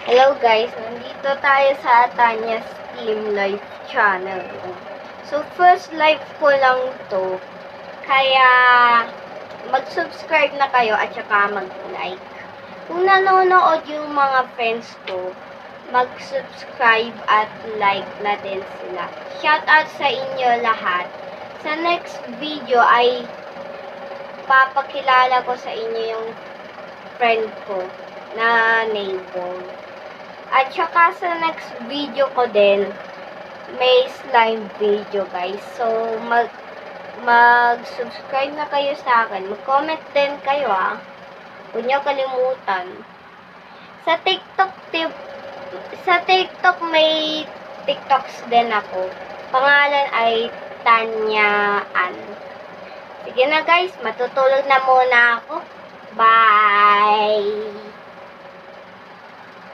Hello guys, nandito tayo sa Tanya's Team Life channel. So first live ko lang to, kaya mag-subscribe na kayo at saka mag-like. Kung nanonood yung mga friends ko, mag-subscribe at like na din sila. Shout out sa inyo lahat. Sa next video ay papakilala ko sa inyo yung friend ko na neighbor. At saka sa next video ko din, may slime video guys. So, mag-subscribe na kayo sa akin. Mag-comment din kayo Huwag niyo kalimutan. Sa TikTok may TikToks din ako. Pangalan ay Tanya Ann. Sige na guys, matutulog na muna ako. Bye!